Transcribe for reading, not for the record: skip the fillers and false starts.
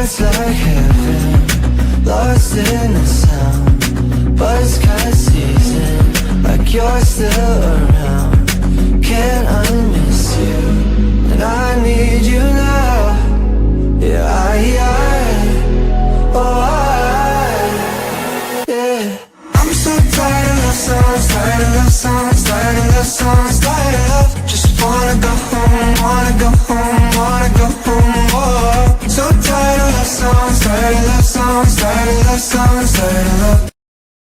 it's like heaven, lost in the sound. Buzzcut season, like you're still around. Can't unmiss you, and I need you now. Yeah, yeah. I'm so tired of love songs, tired of love songs, tired of love songs, tired of love. Just wanna go home, wanna go home, wanna go home. Oh, so tired of love songs, tired of love songs, tired of love songs, tired of love.